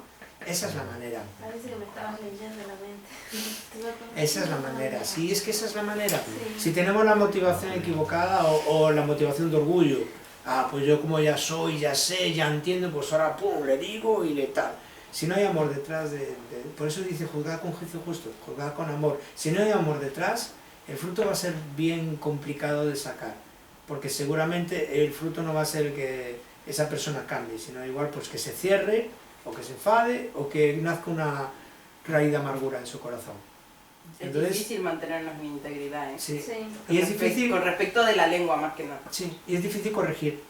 Esa es la manera. Parece que me estabas leyendo la mente. Esa es la manera, sí, es que esa es la manera. Sí. Si tenemos la motivación equivocada o la motivación de orgullo, pues yo como ya soy, ya sé, ya entiendo, pues ahora pum, le digo y le tal. Si no hay amor detrás por eso dice juzgad con juicio justo, juzgad con amor. Si no hay amor detrás, el fruto va a ser bien complicado de sacar, porque seguramente el fruto no va a ser que esa persona cambie, sino igual pues que se cierre, o que se enfade, o que nazca una raíz de amargura en su corazón. Es Entonces, difícil mantenernos en integridad, ¿eh? sí. Sí. Y es difícil, Con respecto de la lengua, más que nada. sí, y es difícil corregir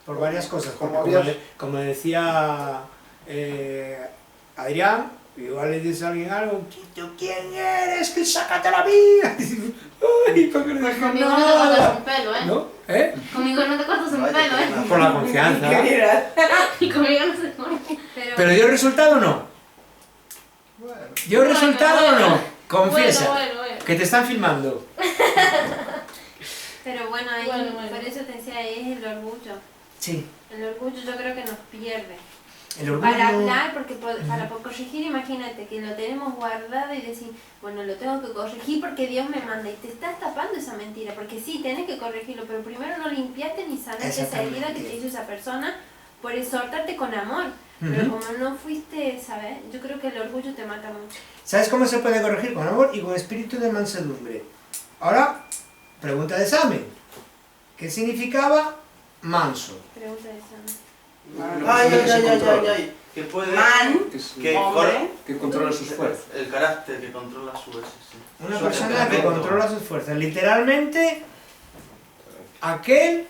por varias cosas, Como porque Dios. como decía Adrián, igual le dices a alguien algo, ¿tú quién eres? ¡Que sácate la vida! ¡Ay, ¿por qué no Pues digo conmigo no te cortas nada? un pelo, ¿eh? ¿No? ¿Eh? Conmigo no te cortas un pelo, ¿eh? Por la confianza. Y conmigo no se corta. ¿Pero dio resultado o no? Bueno, ¿Dio resultado o no? Confiesa. Bueno. Que te están filmando. Pero bueno, ahí, Bueno. por eso te decía, ahí es el orgullo. Sí. El orgullo yo creo que nos pierde. El orgullo... Para hablar, porque para corregir, imagínate que lo tenemos guardado y decir, bueno, lo tengo que corregir porque Dios me manda. Y te estás tapando esa mentira, porque sí, tenés que corregirlo, pero primero no limpiaste ni sanaste esa herida que te hizo esa persona por exhortarte con amor. Pero como no fuiste, ¿sabes? Yo creo que el orgullo te mata mucho. ¿Sabes cómo se puede corregir? Con amor y con espíritu de mansedumbre. Ahora, pregunta de examen. ¿Qué significaba manso? Pregunta de examen. Ay. Que puede... Que controla sus fuerzas. El carácter que controla su ese, sí. Una Su persona que temperamento. controla sus fuerzas. Literalmente, aquel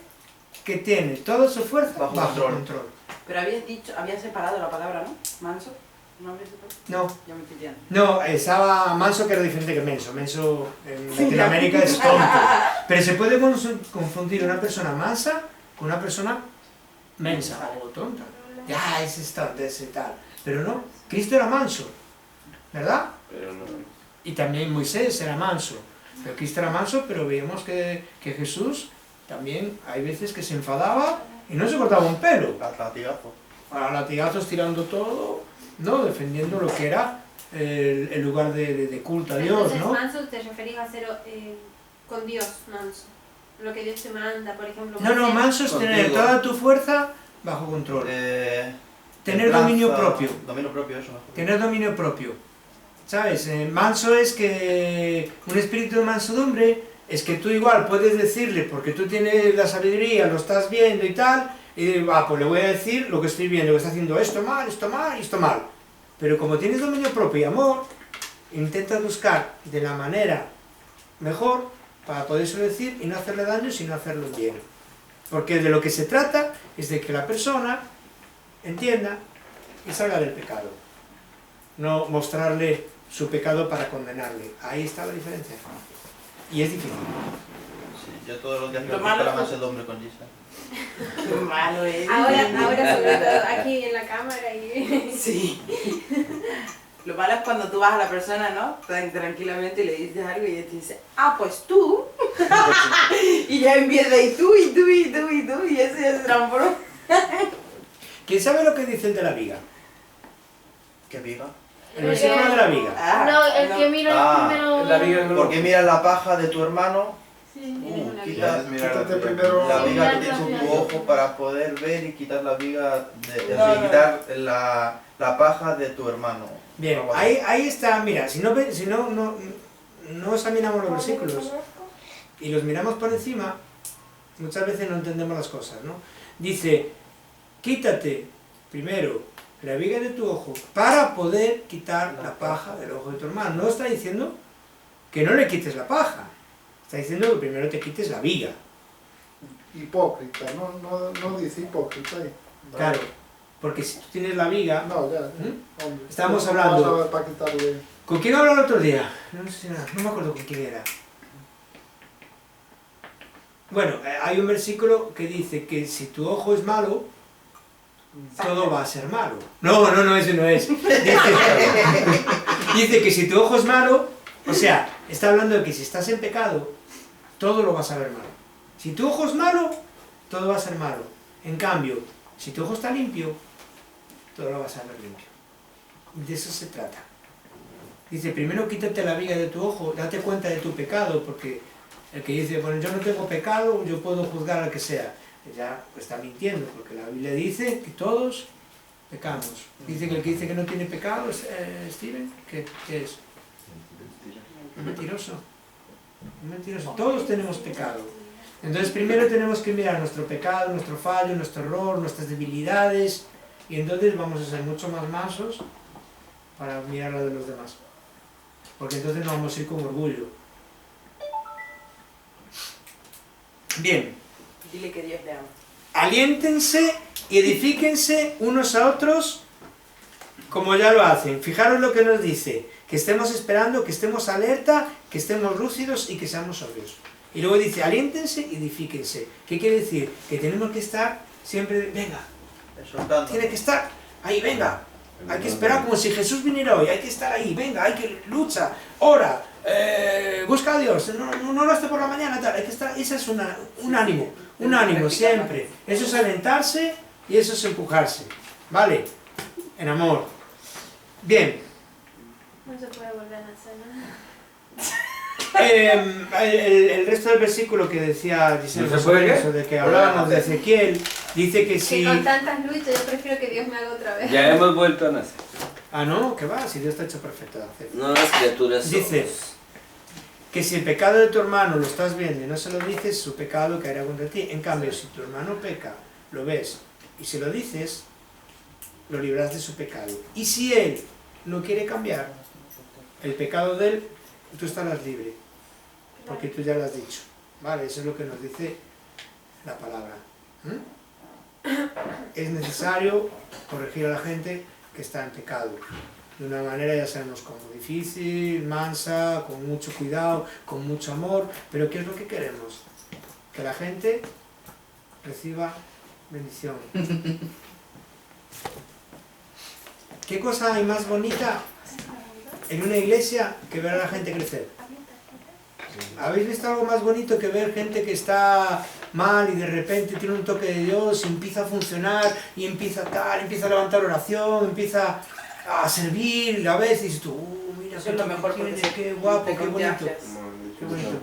que tiene toda su fuerza Bajo bajo control. control. Pero habías separado la palabra, ¿no? Manso. ¿No habías separado? No, Ya me estoy liando. no, estaba manso que era diferente que menso. Menso en Latinoamérica es tonto. Pero se puede confundir una persona mansa con una persona mensa o tonta. Ya, ese es tonto, ese tal. Pero no, Cristo era manso, ¿verdad? Pero no. Y también Moisés era manso. Pero Cristo era manso, pero veíamos que Jesús también hay veces que se enfadaba y no se cortaba un pelo. Latigazo. A latigazos tirando todo, ¿no? Defendiendo lo que era el lugar de culto a Dios, Entonces, ¿no? manso te referís a ser con Dios, manso. Lo que Dios te manda, por ejemplo. No, manso es tener Contigo. toda tu fuerza bajo control. Tener Templanza, dominio propio. Dominio propio, eso. Tener dominio propio. ¿Sabes? Manso es que un espíritu de mansedumbre es que tú igual puedes decirle, porque tú tienes la sabiduría, lo estás viendo y tal, y pues le voy a decir lo que estoy viendo, que está haciendo esto mal y esto mal. Pero como tienes dominio propio y amor, intenta buscar de la manera mejor para podérselo decir y no hacerle daño, sino hacerlo bien. Porque de lo que se trata es de que la persona entienda y salga del pecado. No mostrarle su pecado para condenarle. Ahí está la diferencia. Y es difícil. Sí, yo todos los días me Lo busco malo la es- mansedumbre con Gisa. Qué malo es. Ahora sobre todo aquí en la cámara y... Sí. Lo malo es cuando tú vas a la persona, ¿no? Tan tranquilamente y le dices algo y ella te dice, ah, pues tú. Y ya empieza y tú, y tú, y tú, y tú, y eso ya se transforma. ¿Quién sabe lo que dice el de la viga? ¿Qué viga? El versículo de la viga. Ah, No, el que mira Ah, primero... La viga del ¿Por qué miras la paja de tu hermano? Sí. Quita Quítate primero la viga que Sí, tienes en sí. tu ojo para poder ver y quitar la viga, No, no. quitar la paja de tu hermano. Bien, Algo así. ahí está, mira, si no examinamos los versículos y los miramos por encima, muchas veces no entendemos las cosas, ¿no? Dice, quítate primero la viga de tu ojo para poder quitar la paja del ojo de tu hermano. No está diciendo que no le quites la paja, está diciendo que primero te quites la viga. hipócrita, no dice hipócrita ahí. Claro, porque si tú tienes la viga... No, ya, ¿Mm? hombre. Estamos No hablando- vas a ver para quitarle... ¿Con quién hablaba el otro día? No me acuerdo con quién era. Bueno, hay un versículo que dice que si tu ojo es malo, todo va a ser malo. No, ese no es. Dice que si tu ojo es malo, o sea, está hablando de que si estás en pecado, todo lo vas a ver malo. Si tu ojo es malo, todo va a ser malo. En cambio, si tu ojo está limpio, todo lo vas a ver limpio. De eso se trata. Dice, primero quítate la viga de tu ojo, date cuenta de tu pecado, porque el que dice, bueno, yo no tengo pecado, yo puedo juzgar al que sea, ya está mintiendo, porque la Biblia dice que todos pecamos. Dice que el que dice que no tiene pecado, Steven, ¿qué es? Un mentiroso. Un mentiroso. Todos tenemos pecado. Entonces primero tenemos que mirar nuestro pecado, nuestro fallo, nuestro error, nuestras debilidades, y entonces vamos a ser mucho más mansos para mirar la de los demás. Porque entonces no vamos a ir con orgullo. Bien, Dile que Dios le ama. aliéntense y edifíquense unos a otros como ya lo hacen. Fijaros lo que nos dice, que estemos esperando, que estemos alerta, que estemos lúcidos y que seamos sobrios. Y luego dice, aliéntense y edifíquense. ¿Qué quiere decir? Que tenemos que estar siempre, venga, Exhortando. tiene que estar ahí, venga. Hay que esperar como si Jesús viniera hoy, hay que estar ahí, venga, hay que lucha, ora, busca a Dios, no lo hace por la mañana, tal, hay que estar, ese es un ánimo siempre. Eso es alentarse y eso es empujarse, ¿vale? en amor. Bien. No se puede volver a nacer, ¿no? El resto del versículo que decía Giselle, ¿No se puede qué? eso de que hablábamos de Ezequiel, dice que si... Que con tantas luchas yo prefiero que Dios me haga otra vez. Ya hemos vuelto a nacer. Ah, no, que va, si Dios está hecho perfecto de hacer. No las criaturas Dice somos. que si el pecado de tu hermano lo estás viendo y no se lo dices, su pecado caerá contra ti. En cambio, si tu hermano peca, lo ves y se lo dices, lo libras de su pecado. Y si él no quiere cambiar el pecado de él, tú estarás libre, porque tú ya lo has dicho. Vale, eso es lo que nos dice la palabra. Es necesario corregir a la gente que está en pecado. De una manera, ya sabemos cómo, difícil, mansa, con mucho cuidado, con mucho amor, pero ¿qué es lo que queremos? Que la gente reciba bendición. ¿Qué cosa hay más bonita en una iglesia que ver a la gente crecer? ¿Habéis visto algo más bonito que ver gente que está mal y de repente tiene un toque de Dios y empieza a funcionar y empieza tal, empieza a levantar oración, empieza a servir, la ves y dices tú, mira Eso es lo mejor tiene, porque qué guapo, te qué bonito. contagias. Qué bonito.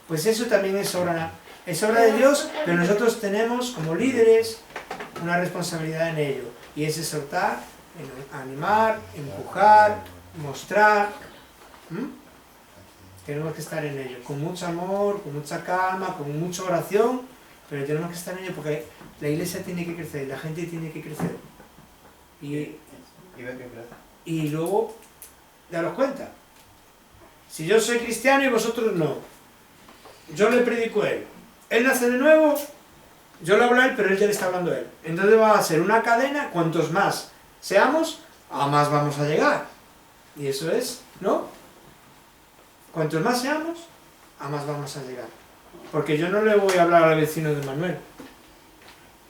Pues eso también es obra de Dios, pero nosotros tenemos como líderes una responsabilidad en ello, y es exhortar, animar, empujar, mostrar. Tenemos que estar en ello, con mucho amor, con mucha calma, con mucha oración, pero tenemos que estar en ello porque la iglesia tiene que crecer, la gente tiene que crecer. Y luego, daros cuenta, si yo soy cristiano y vosotros no, yo le predico a él, él nace de nuevo, yo le hablo a él, pero él ya le está hablando a él. Entonces va a ser una cadena, cuantos más seamos, a más vamos a llegar. Y eso es, ¿no? Cuantos más seamos, a más vamos a llegar. Porque yo no le voy a hablar al vecino de Manuel,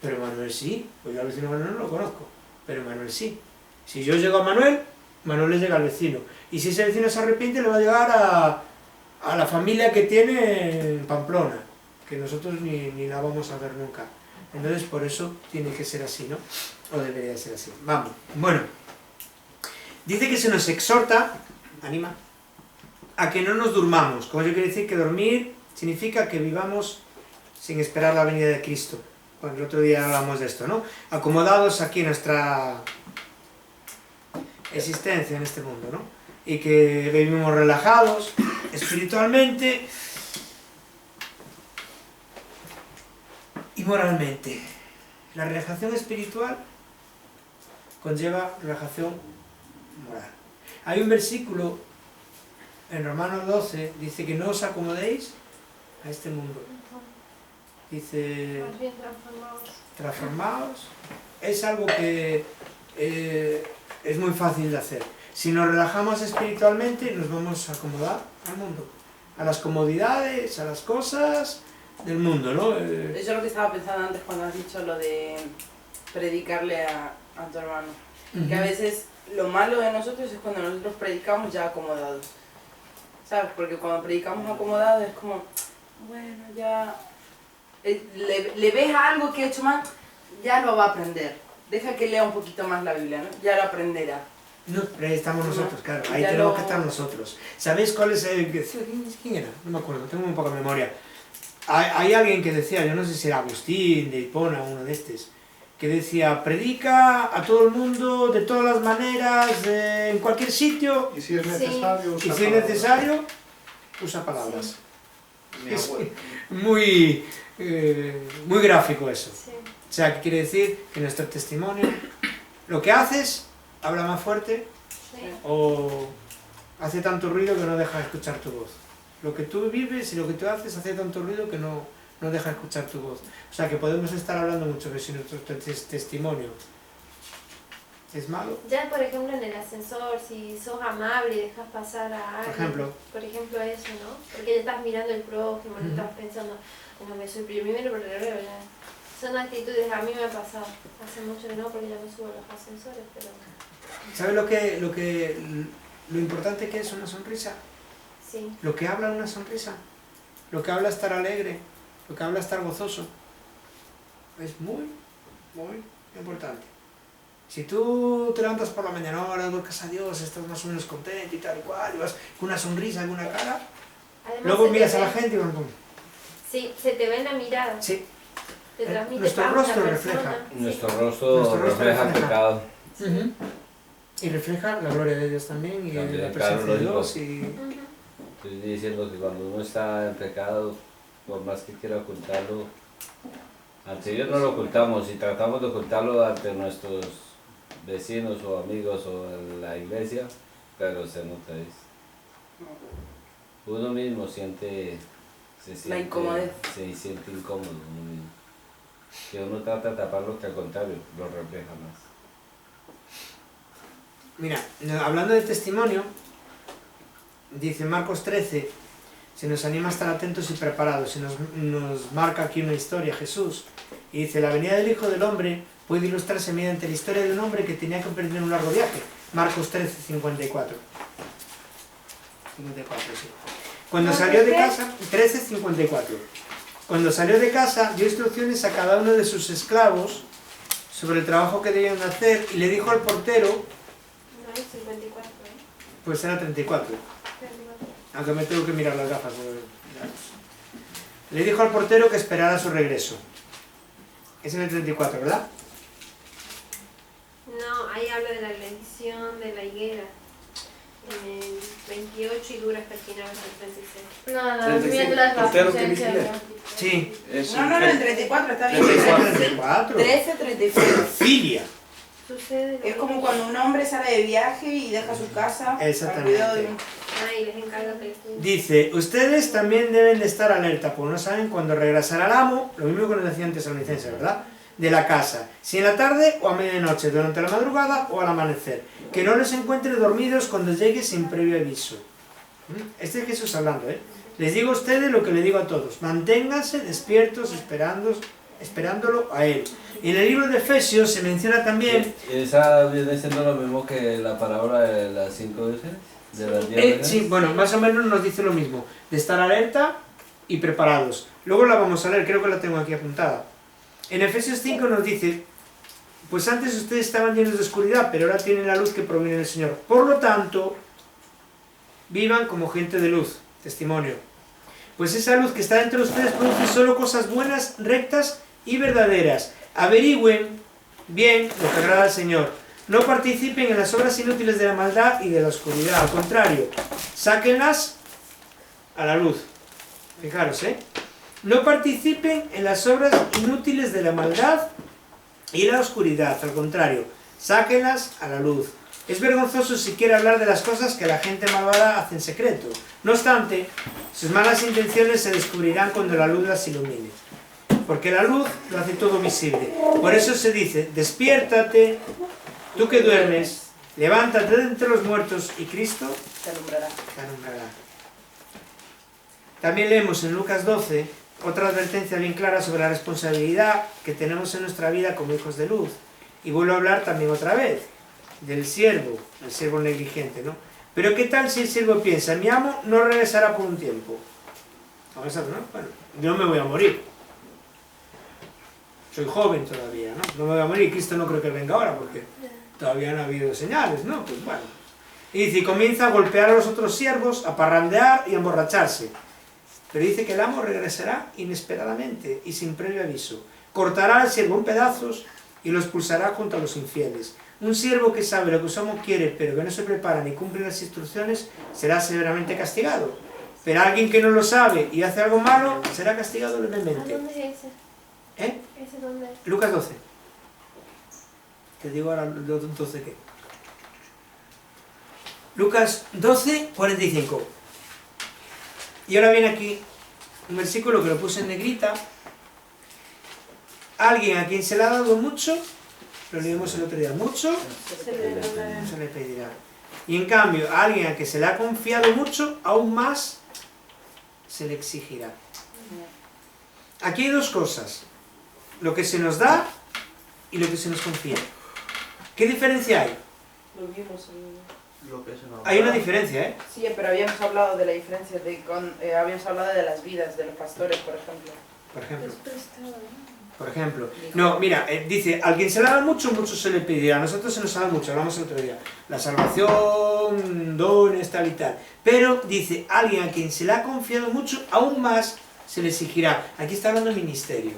pero Manuel sí, pues yo al vecino de Manuel no lo conozco, pero Manuel sí. Si yo llego a Manuel, Manuel le llega al vecino. Y si ese vecino se arrepiente, le va a llegar a la familia que tiene en Pamplona, que nosotros ni la vamos a ver nunca. Entonces por eso tiene que ser así, ¿no? O debería ser así. Vamos, bueno. Dice que se nos exhorta, anima, a que no nos durmamos. Como yo quiero decir que dormir significa que vivamos sin esperar la venida de Cristo. Bueno, el otro día hablamos de esto, ¿no? Acomodados aquí en nuestra existencia en este mundo, ¿no? Y que vivimos relajados espiritualmente y moralmente. La relajación espiritual conlleva relajación moral. Hay un versículo en Romanos 12, dice que no os acomodéis a este mundo. Dice, transformaos. Es algo que es muy fácil de hacer. Si nos relajamos espiritualmente, nos vamos a acomodar al mundo, a las comodidades, a las cosas del mundo, ¿no? Eso es lo que estaba pensando antes cuando has dicho lo de predicarle a tu hermano. Que a veces lo malo de nosotros es cuando nosotros predicamos ya acomodados. ¿Sabes? Porque cuando predicamos acomodados es como, bueno, ya... Le ves algo que ha hecho mal, ya lo va a aprender. Deja que lea un poquito más la Biblia, ¿no? Ya lo aprenderá. No, ahí estamos nosotros, claro, ahí ya tenemos que estar nosotros. ¿Sabéis cuál es el...? ¿Quién era? No me acuerdo, tengo muy poca memoria. Hay alguien que decía, yo no sé si era Agustín, de Hipona, uno de estos, que decía, predica a todo el mundo, de todas las maneras, en cualquier sitio. Y si es necesario, sí. Usa palabras. Sí. Es muy gráfico eso. Sí. O sea, que quiere decir que nuestro testimonio, lo que haces, habla más fuerte, sí, o hace tanto ruido que no deja escuchar tu voz. Lo que tú vives y lo que tú haces hace tanto ruido que no deja escuchar tu voz. O sea, que podemos estar hablando mucho, pero si nuestro testimonio es malo. Ya, por ejemplo, en el ascensor, si sos amable y dejas pasar a alguien, por ejemplo eso, ¿no? Porque ya estás mirando el prójimo, no estás pensando, no me soy primero, pero son actitudes, a mí me ha pasado. Hace mucho que no, porque ya no subo a los ascensores, pero... ¿Sabes lo importante que es una sonrisa? Sí. Lo que habla una sonrisa, lo que habla estar alegre, lo que habla estar gozoso, es muy, muy importante. Si tú te levantas por la mañana, ahora buscas a Dios, estás más o menos contento y tal y cual, y vas con una sonrisa en una cara, Además, luego se te miras a ve- la gente y van como... Sí, se te ve en la mirada. Sí, Te transmite nuestro paz a la rostro persona. refleja. Sí. Nuestro rostro Nuestro rostro refleja el refleja. pecado. Y refleja la gloria de Dios también y También, la claro, presencia de lógico. Dios. Y... Ujú. Estoy diciendo que cuando uno está en pecado, por más que quiera ocultarlo, ante Dios no lo ocultamos y tratamos de ocultarlo ante nuestros vecinos o amigos o en la iglesia, pero se nota eso. Uno mismo se siente incomodidad. se siente incómodo uno mismo. Que uno trata de taparlo, que al contrario, lo refleja más. Mira, hablando de testimonio, dice Marcos 13, se nos anima a estar atentos y preparados, se nos marca aquí una historia, Jesús, y dice, la venida del Hijo del Hombre puede ilustrarse mediante la historia de un hombre que tenía que emprender un largo viaje, Marcos 13, 54. 54, sí. Cuando salió de casa, 13, 54. Cuando salió de casa, dio instrucciones a cada uno de sus esclavos sobre el trabajo que debían hacer y le dijo al portero, No es 54, ¿eh? pues era 34. 34. Aunque me tengo que mirar las gafas. Le dijo al portero que esperara su regreso. Es en el 34, ¿verdad? No, ahí habla de la bendición de la higuera. En el 28 y dura hasta el final, hasta el 36. No, viendo las Portero, ¿qué licencias. vigila? Sí. Es No, no, no, en 34 está bien. 34. 13, 34. Filia. Sucede lo Es como mismo. cuando un hombre sale de viaje y deja su casa al Exactamente. cuidado de un... Ah, y les encarga que les cuiden. Dice, ustedes también deben de estar alerta, porque no saben cuándo regresará el amo, lo mismo que nos decía antes Tesalonicenses, ¿verdad? De la casa, si en la tarde o a medianoche, durante la madrugada o al amanecer, que no les encuentre dormidos cuando llegue sin previo aviso. Este es Jesús hablando, ¿eh? Les digo a ustedes lo que le digo a todos, manténganse despiertos esperándolo a Él. Y en el libro de Efesios se menciona también... Esa viene siendo lo mismo que la parábola de las 5 vírgenes, de las 10 vírgenes. sí, bueno, más o menos nos dice lo mismo, de estar alerta y preparados. Luego la vamos a leer, creo que la tengo aquí apuntada. En Efesios 5 nos dice, pues antes ustedes estaban llenos de oscuridad, pero ahora tienen la luz que proviene del Señor. Por lo tanto, vivan como gente de luz, testimonio. Pues esa luz que está dentro de ustedes produce solo cosas buenas, rectas y verdaderas. Averigüen bien lo que agrada al Señor. No participen en las obras inútiles de la maldad y de la oscuridad. Al contrario, sáquenlas a la luz. Fijaros, ¿eh? No participen en las obras inútiles de la maldad y la oscuridad. Al contrario, sáquenlas a la luz. Es vergonzoso siquiera hablar de las cosas que la gente malvada hace en secreto. No obstante, sus malas intenciones se descubrirán cuando la luz las ilumine. Porque la luz lo hace todo visible. Por eso se dice, despiértate, tú que duermes, levántate de entre los muertos y Cristo Se alumbrará. te alumbrará. También leemos en Lucas 12 otra advertencia bien clara sobre la responsabilidad que tenemos en nuestra vida como hijos de luz. Y vuelvo a hablar también otra vez del siervo, el siervo negligente, ¿no? Pero ¿qué tal si el siervo piensa, mi amo no regresará por un tiempo? Vamos a ver, ¿no? Bueno, yo me voy a morir. Soy joven todavía, ¿no? No me voy a morir, Cristo no creo que venga ahora porque todavía no ha habido señales, ¿no? Pues bueno. Y dice, y comienza a golpear a los otros siervos, a parrandear y a emborracharse. Pero dice que el amo regresará inesperadamente y sin previo aviso. Cortará al siervo en pedazos y lo expulsará junto a los infieles. Un siervo que sabe lo que su amo quiere, pero que no se prepara ni cumple las instrucciones, será severamente castigado. Pero alguien que no lo sabe y hace algo malo, será castigado ¿A levemente. dónde es ese? ¿Eh? ¿Ese dónde es? Lucas 12. Te digo ahora 12 qué. Lucas 12, 45. Y ahora viene aquí un versículo que lo puse en negrita. Alguien a quien se le ha dado mucho, lo leímos el otro día, mucho se le pedirá. Y en cambio, a alguien a quien se le ha confiado mucho, aún más se le exigirá. Aquí hay dos cosas. Lo que se nos da y lo que se nos confía. ¿Qué diferencia hay? Lo vimos en... Lo que se nos Hay una da. diferencia, ¿eh? Sí, pero habíamos hablado de la diferencia, habíamos hablado de las vidas de los pastores, por ejemplo. Por ejemplo. Es prestado, ¿no? Por ejemplo. No, mira, dice, al quien se le da mucho, mucho se le pedirá. A nosotros se nos da mucho, hablamos el otro día. La salvación, dones, tal y tal. Pero dice, alguien a quien se le ha confiado mucho, aún más se le exigirá. Aquí está hablando de ministerio.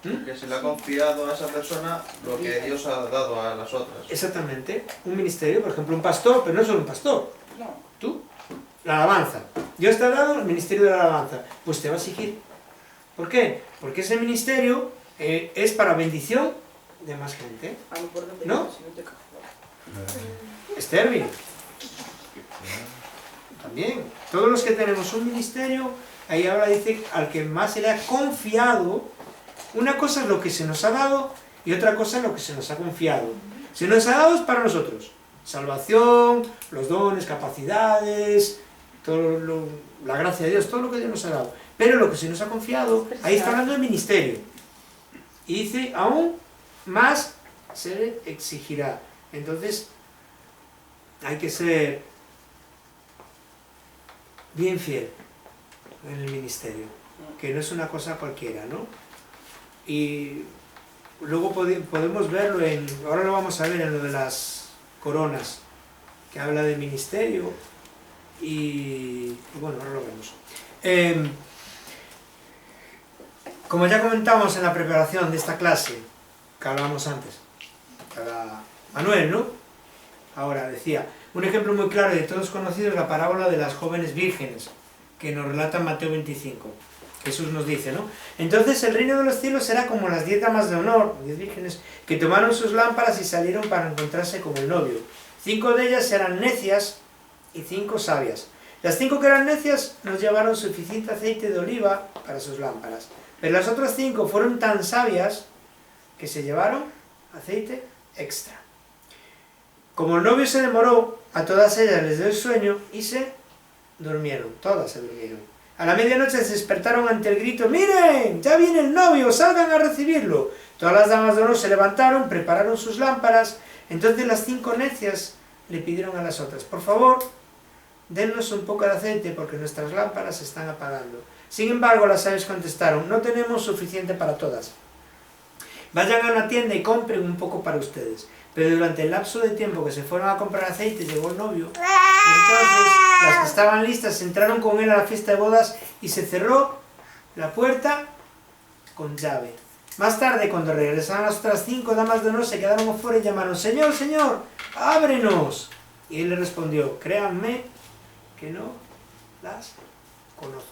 Que se le ha confiado a esa persona lo que Dios ha dado a las otras. Exactamente. Un ministerio, por ejemplo, un pastor, pero no solo un pastor. No. Tú, la alabanza. Dios te ha dado el ministerio de la alabanza. Pues te va a exigir. ¿Por qué? Porque ese ministerio es para bendición de más gente. ¿No? Esther, también. Todos los que tenemos un ministerio, ahí ahora dice al que más se le ha confiado. Una cosa es lo que se nos ha dado y otra cosa es lo que se nos ha confiado. Se nos ha dado es para nosotros. Salvación, los dones, capacidades, la gracia de Dios, todo lo que Dios nos ha dado. Pero lo que se nos ha confiado, ahí está hablando de ministerio. Y dice, aún más se le exigirá. Entonces, hay que ser bien fiel en el ministerio, que no es una cosa cualquiera, ¿no? Y luego podemos verlo ahora lo vamos a ver en lo de las coronas, que habla de ministerio, y bueno, ahora lo vemos. Como ya comentamos en la preparación de esta clase, que hablábamos antes, para Manuel, ¿no? Ahora decía, un ejemplo muy claro de todos conocidos es la parábola de las jóvenes vírgenes, que nos relata en Mateo 25. Jesús nos dice, ¿no? Entonces el reino de los cielos será como las 10 damas de honor, 10 vírgenes, que tomaron sus lámparas y salieron para encontrarse con el novio. 5 de ellas eran necias y 5 sabias. Las 5 que eran necias nos llevaron suficiente aceite de oliva para sus lámparas. Pero las otras 5 fueron tan sabias que se llevaron aceite extra. Como el novio se demoró, a todas ellas les dio el sueño y se durmieron. Todas se durmieron. A la medianoche se despertaron ante el grito, ¡miren! ¡Ya viene el novio! ¡Salgan a recibirlo! Todas las damas de honor se levantaron, prepararon sus lámparas. Entonces las 5 necias le pidieron a las otras, por favor, dennos un poco de aceite porque nuestras lámparas se están apagando. Sin embargo, las sabias contestaron, no tenemos suficiente para todas. Vayan a una tienda y compren un poco para ustedes. Pero durante el lapso de tiempo que se fueron a comprar aceite, llegó el novio. Y entonces las que estaban listas entraron con él a la fiesta de bodas y se cerró la puerta con llave. Más tarde, cuando regresaron las otras 5 damas de honor, se quedaron afuera y llamaron, Señor, Señor, ábrenos. Y él le respondió, créanme que no las conozco.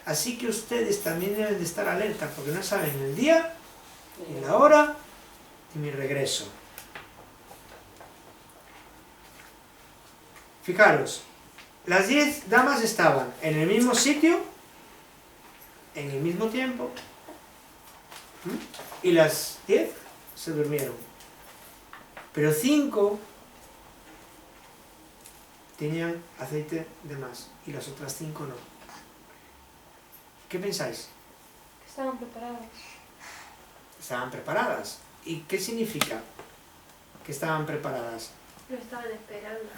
Así que ustedes también deben de estar alerta, porque no saben el día ni la hora de mi regreso. Fijaros, las 10 damas estaban en el mismo sitio, en el mismo tiempo, y las 10 se durmieron. Pero 5 tenían aceite de más, y las otras 5 no. ¿Qué pensáis? Estaban preparadas. Estaban preparadas. ¿Y qué significa que estaban preparadas? Lo estaban esperando.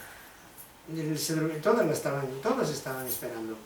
Todas estaban esperando.